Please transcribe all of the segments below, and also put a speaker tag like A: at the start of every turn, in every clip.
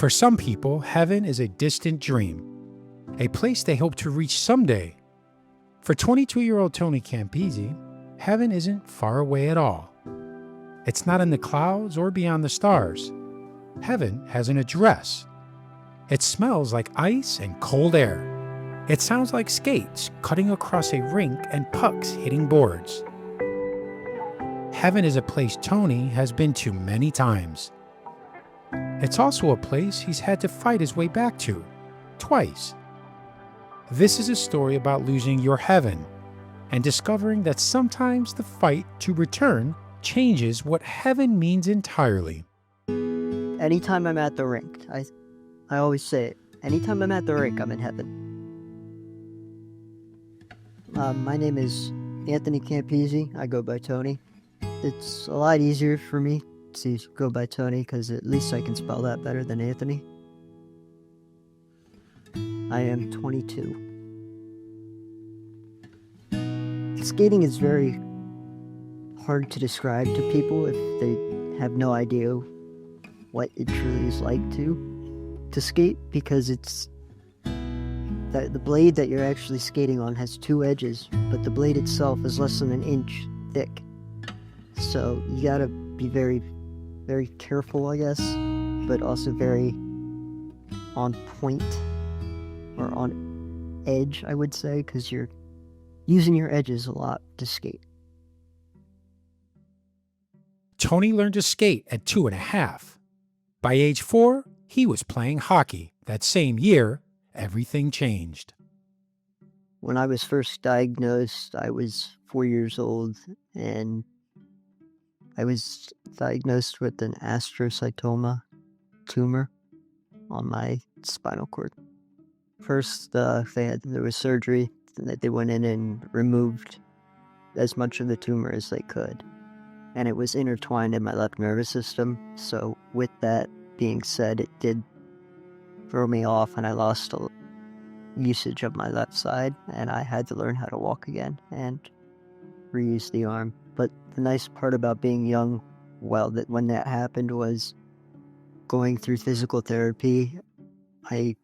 A: For some people, heaven is a distant dream, a place they hope to reach someday. For 22-year-old Tony Campisi, heaven isn't far away at all. It's not in the clouds or beyond the stars. Heaven has an address. It smells like ice and cold air. It sounds like skates cutting across a rink and pucks hitting boards. Heaven is a place Tony has been to many times. It's also a place he's had to fight his way back to, twice. This is a story about losing your heaven and discovering that sometimes the fight to return changes what heaven means entirely.
B: Anytime I'm at the rink, I always say it. Anytime I'm at the rink, I'm in heaven. My name is Anthony Campisi. I go by Tony. It's a lot easier for me to go by Tony because at least I can spell that better than Anthony. I am 22. Skating is very hard to describe to people if they have no idea what it truly is like to skate, because it's the blade that you're actually skating on has two edges, but the blade itself is less than an inch thick. So you gotta be very, very careful, I guess, but also very on point or on edge, I would say, because you're using your edges a lot to skate.
A: Tony learned to skate at 2.5. By age 4, he was playing hockey. That same year, everything changed.
B: When I was first diagnosed, I was 4 years old, and I was diagnosed with an astrocytoma tumor on my spinal cord. First, there was surgery that they went in and removed as much of the tumor as they could. And it was intertwined in my left nervous system. So with that being said, it did throw me off, and I lost a usage of my left side, and I had to learn how to walk again and reuse the arm. But the nice part about being young, when that happened, was going through physical therapy. I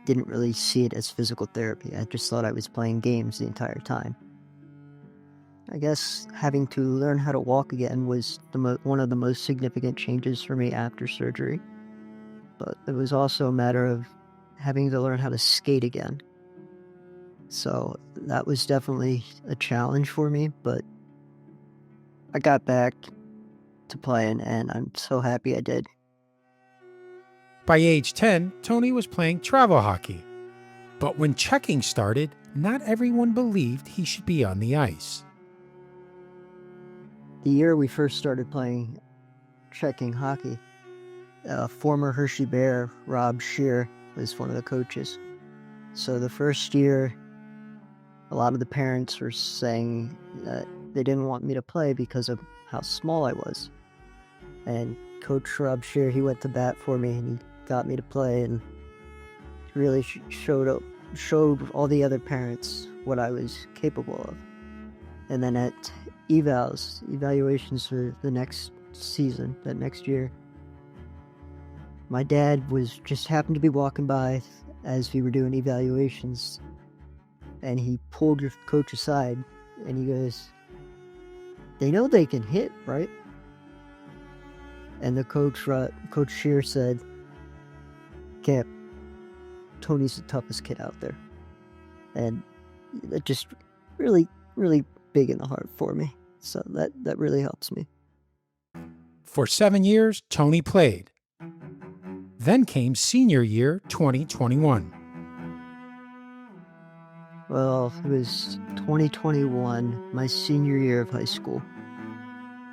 B: didn't really see it as physical therapy. I just thought I was playing games the entire time. I guess having to learn how to walk again was one of the most significant changes for me after surgery. But it was also a matter of having to learn how to skate again. So that was definitely a challenge for me, but I got back to playing, and I'm so happy I did.
A: By age 10, Tony was playing travel hockey. But when checking started, not everyone believed he should be on the ice.
B: The year we first started playing checking hockey, former Hershey Bear, Rob Shear, was one of the coaches. So the first year, a lot of the parents were saying that they didn't want me to play because of how small I was. And Coach Rob Shear, he went to bat for me, and he got me to play, and really showed all the other parents what I was capable of. And then at evaluations for the next season, that next year, my dad just happened to be walking by as we were doing evaluations, and he pulled your coach aside, and he goes, "They know they can hit, right?" And the Coach Shear said, "Camp, Tony's the toughest kid out there." And that just really, really big in the heart for me. So that really helps me.
A: For 7 years, Tony played. Then came senior year 2021.
B: Well, it was 2021, my senior year of high school.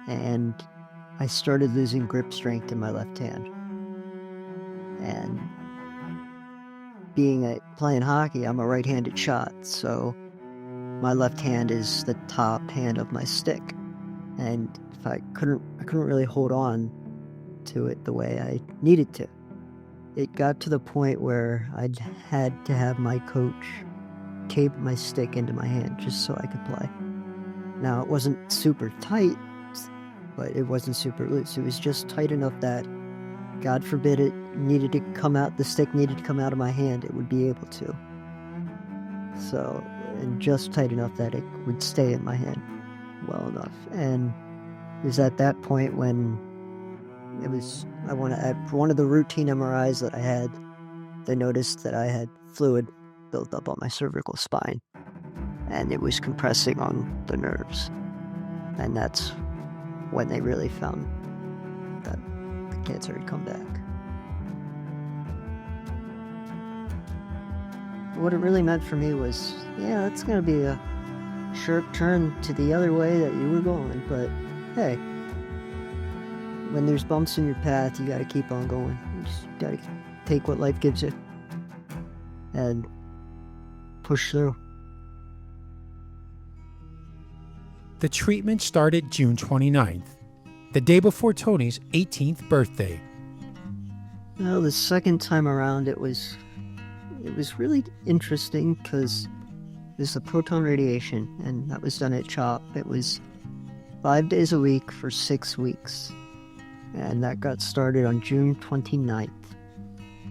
B: And I started losing grip strength in my left hand. And playing hockey, I'm a right-handed shot, so my left hand is the top hand of my stick. And if I couldn't really hold on to it the way I needed to. It got to the point where I had to have my coach tape my stick into my hand just so I could play. Now, it wasn't super tight, but it wasn't super loose. It was just tight enough that God forbid it needed to come out, the stick needed to come out of my hand, it would be able to. So, and just tight enough that it would stay in my hand well enough. And it was at that point when at one of the routine MRIs that I had, they noticed that I had fluid built up on my cervical spine, and it was compressing on the nerves. And that's when they really found that the cancer had come back. What it really meant for me was, yeah, that's going to be a sharp turn to the other way that you were going, but hey, when there's bumps in your path, you got to keep on going. You just got to take what life gives you and push through.
A: The treatment started June 29th, the day before Tony's 18th birthday.
B: Well, the second time around, it was really interesting because there's the proton radiation, and that was done at CHOP. It was 5 days a week for 6 weeks, and that got started on June 29th,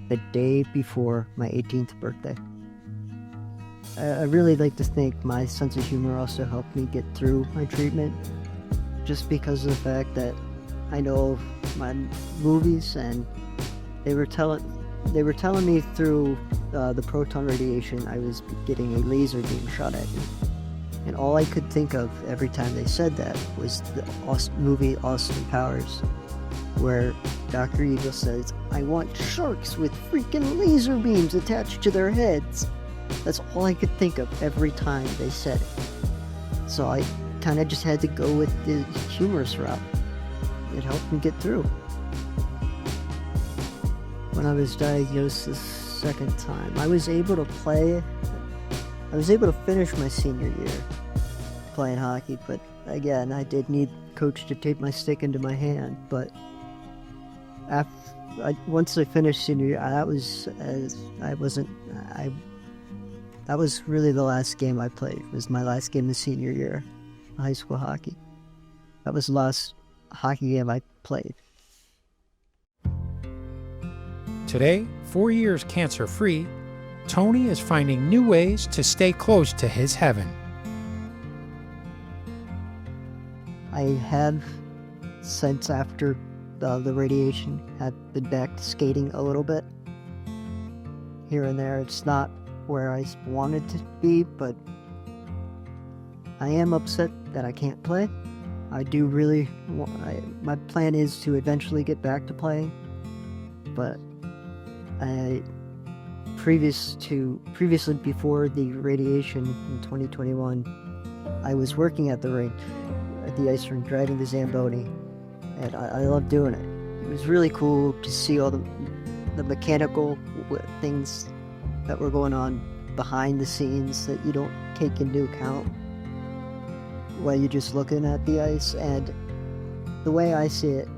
B: the day before my 18th birthday. I really like to think my sense of humor also helped me get through my treatment, just because of the fact that I know my movies, and they were telling me through the proton radiation I was getting a laser beam shot at me. And all I could think of every time they said that was the movie Austin Powers, where Dr. Evil says, "I want sharks with freaking laser beams attached to their heads." That's all I could think of every time they said it. So I kind of just had to go with the humorous route. It helped me get through. When I was diagnosed the second time, I was able to finish my senior year playing hockey, but again, I did need coach to tape my stick into my hand. But once I finished senior year, that was really the last game I played. It was my last game the senior year of high school hockey. That was the last hockey game I played.
A: Today, 4 years cancer-free, Tony is finding new ways to stay close to his heaven.
B: I have, since after the radiation, have been back to skating a little bit. Here and there, it's not where I wanted to be, but I am upset that I can't play. I do really my plan is to eventually get back to playing, but previously before the radiation in 2021, I was working at the rink, at the ice rink, driving the Zamboni, and I loved doing it. It was really cool to see all the mechanical things that were going on behind the scenes that you don't take into account while you're just looking at the ice. And the way I see it,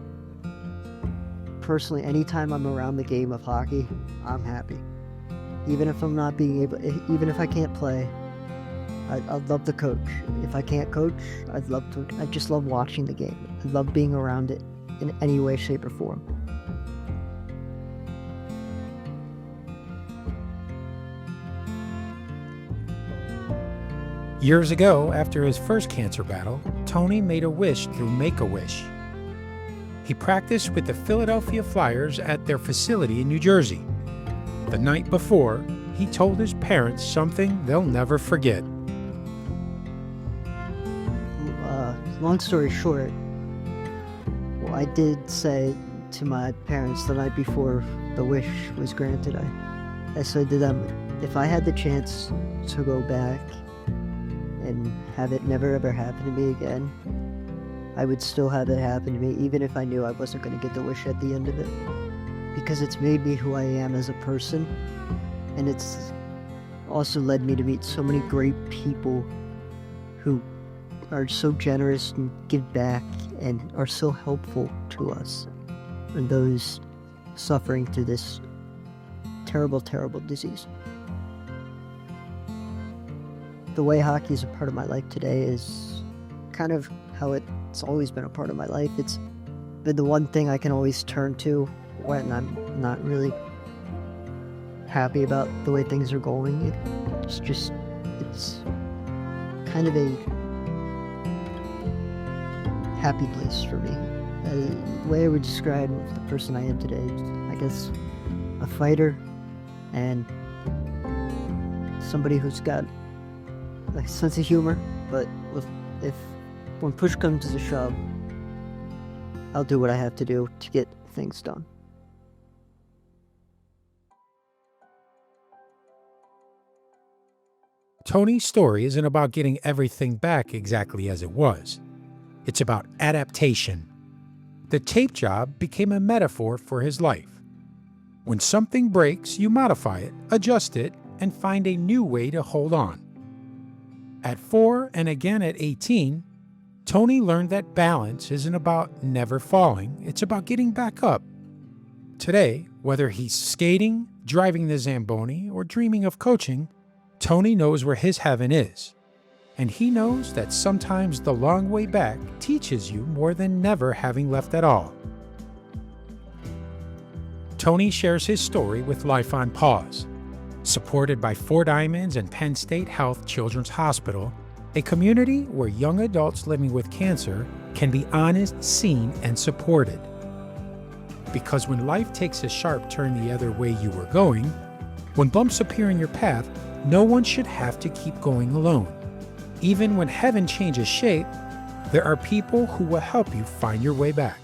B: personally, anytime I'm around the game of hockey, I'm happy. Even if I'm not being able, even if I can't play, I'd love to coach. If I can't coach, I just love watching the game. I love being around it in any way, shape, or form.
A: Years ago, after his first cancer battle, Tony made a wish through Make-A-Wish. He practiced with the Philadelphia Flyers at their facility in New Jersey. The night before, he told his parents something they'll never forget.
B: Long story short, well, I did say to my parents the night before the wish was granted, I said to them, if I had the chance to go back and have it never ever happen to me again, I would still have it happen to me, even if I knew I wasn't going to get the wish at the end of it. Because it's made me who I am as a person, and it's also led me to meet so many great people who are so generous and give back and are so helpful to us and those suffering through this terrible, terrible disease. The way hockey is a part of my life today is kind of how it's always been a part of my life. It's been the one thing I can always turn to when I'm not really happy about the way things are going. It's kind of a happy place for me. The way I would describe the person I am today is, I guess, a fighter and somebody who's got a sense of humor, but when push comes to shove, I'll do what I have to do to get things done.
A: Tony's story isn't about getting everything back exactly as it was. It's about adaptation. The tape job became a metaphor for his life. When something breaks, you modify it, adjust it, and find a new way to hold on. At 4 and again at 18, Tony learned that balance isn't about never falling, it's about getting back up. Today, whether he's skating, driving the Zamboni, or dreaming of coaching, Tony knows where his heaven is. And he knows that sometimes the long way back teaches you more than never having left at all. Tony shares his story with Life on Pause, supported by Four Diamonds and Penn State Health Children's Hospital, a community where young adults living with cancer can be honest, seen, and supported. Because when life takes a sharp turn the other way you were going, when bumps appear in your path, no one should have to keep going alone. Even when heaven changes shape, there are people who will help you find your way back.